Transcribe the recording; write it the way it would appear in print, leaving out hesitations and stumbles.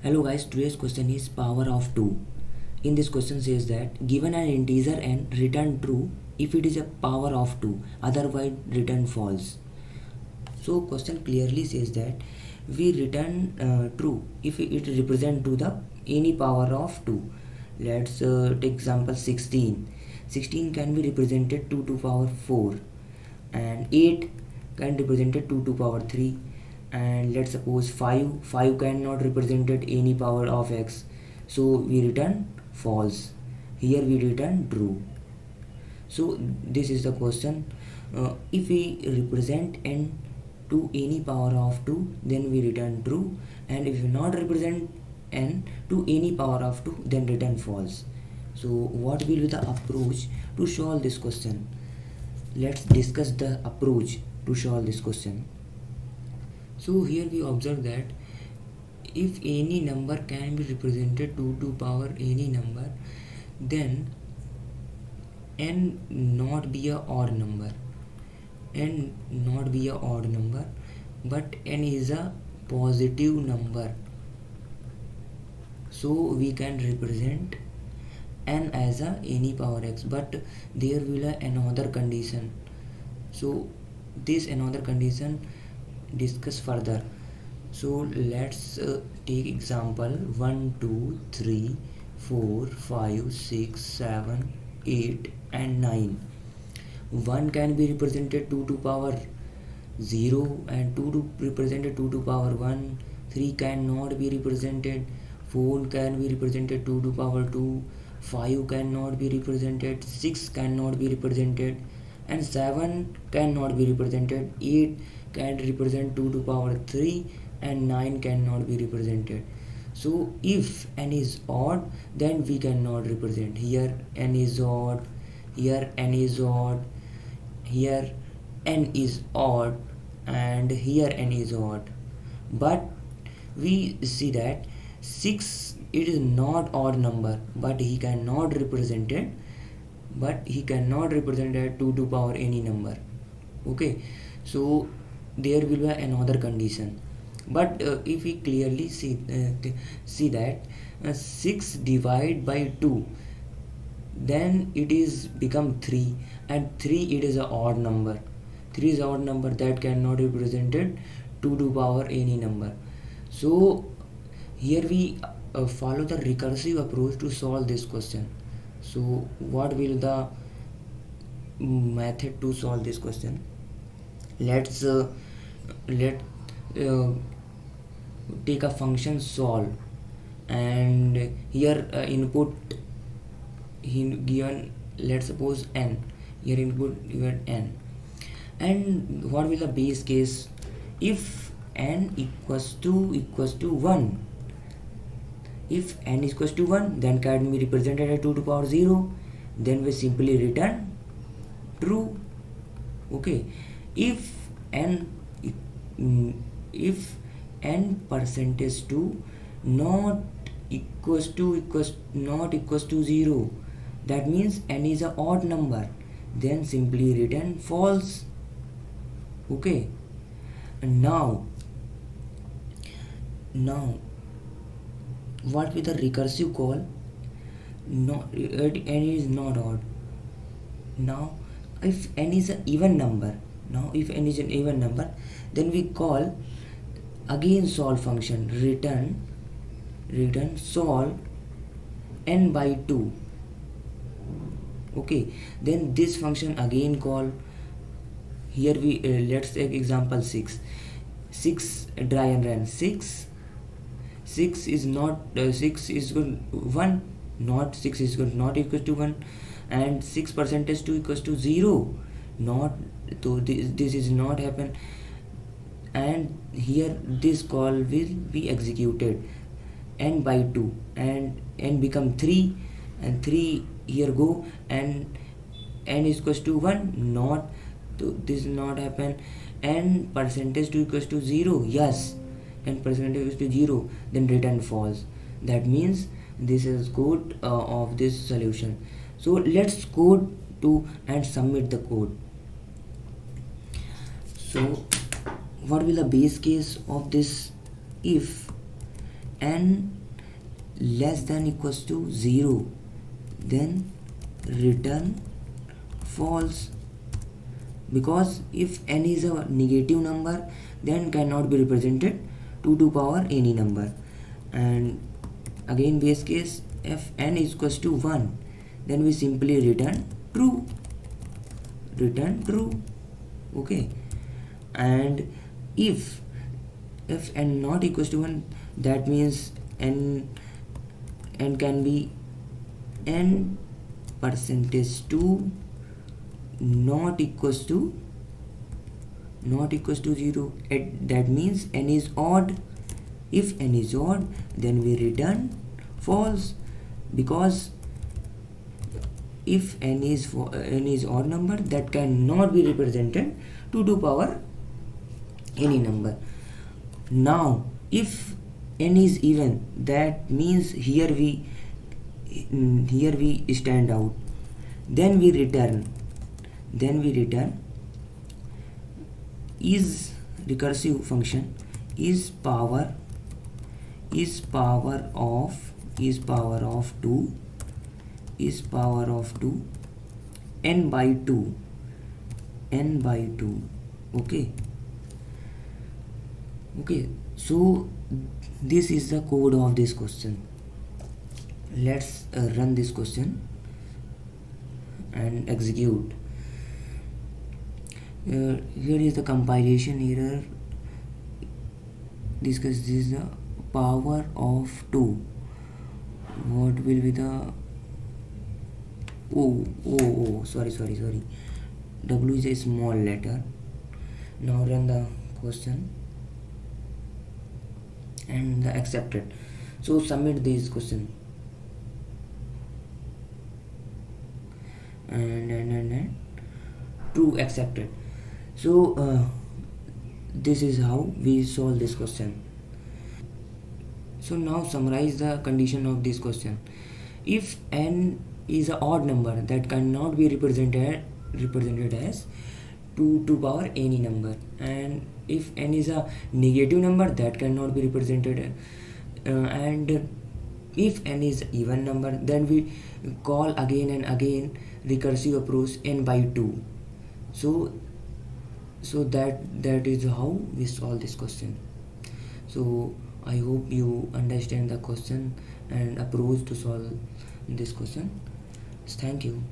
Hello guys, today's question is power of 2. In this question says that given an integer n, return true if it is a power of 2, otherwise return false. So question clearly says that we return true if it represent to the any power of 2. Let's take example 16. 16 can be represented 2 to power 4 and 8 can be represented 2 to power 3, and let's suppose 5 cannot represented any power of x, so we return false. Here we return true. So this is the question. If we represent n to any power of 2, then we return true, and if we not represent n to any power of 2, then return false. So what will be the approach to solve this question? Let's discuss the approach to solve this question. So here we observe that if any number can be represented 2 to power any number, then n not be a odd number. N not be a odd number, but n is a positive number. So we can represent n as a any power x, but there will be another condition. So this another condition discuss further. So let's take example 1 2 3 4 5 6 7 8 and 9. 1 can be represented 2 to power 0 and 2 to represented 2 to power 1. 3 cannot be represented. 4 can be represented 2 to power 2. 5 cannot be represented. 6 cannot be represented, and 7 cannot be represented. 8 can represent 2 to power 3, and 9 cannot be represented. So if n is odd, then we cannot represent. Here n is odd, here n is odd, here n is odd, and here n is odd. But we see that 6, it is not odd number, but he cannot represent it, but he cannot represent it 2 to power any number. Okay, so there will be another condition. But if we clearly see that 6 divided by 2, then it is become 3, and 3 it is an odd number. 3 is an odd number that cannot be represented 2 to power any number. So here we follow the recursive approach to solve this question. So what will the method to solve this question? Let's take a function solve, and here input given, let's suppose n. Here input given n, and what will the base case? If n equals to 1, if n is equals to 1, then can be represented as 2 to power 0, then we simply return true. Okay, if n percentage 2 not equals to 0, that means n is an odd number, then simply return false. Okay, and now what with the recursive call? No, n is not odd. Now if n is an even number, then we call again solve function, return solve n by 2. Okay, then this function again call. Here we let's take example 6 dry and run. 6 is not 6 is equal 1, not 6 is not equal to 1, and 6 percentage 2 equals to 0, not, so this is not happen, and here this call will be executed n by 2, and n become 3, and 3 here go, and n is equals to 1, not, so this not happen, n percentage 2 equals to 0, yes, n percentage equals to 0, then return false. That means this is code of this solution. So let's code to and submit the code. So what will the base case of this? If n less than equals to 0, then return false, because if n is a negative number then cannot be represented 2 to power any number. And again base case, if n is equals to 1, then we simply return true, okay. And if n not equals to 1, that means n can be n percentage 2 not equals to 0. That means n is odd. If n is odd, then we return false, because if n is odd number, that cannot be represented 2 to power any number. Now if n is even, that means here we stand out. Then we return is recursive function is power of 2 n by 2, okay. So this is the code of this question. Let's run this question and execute. Here is the compilation error. This is the power of 2. What will be the sorry, W is a small letter. Now run the question and accepted. So submit this question and true, accepted. So this is how we solve this question. So now summarize the condition of this question. If n is an odd number, that cannot be represented as 2 to power any number, and if n is a negative number, that cannot be represented, and if n is even number, then we call again and again recursive approach n by 2. So that is how we solve this question. So I hope you understand the question and approach to solve this question. Thank you.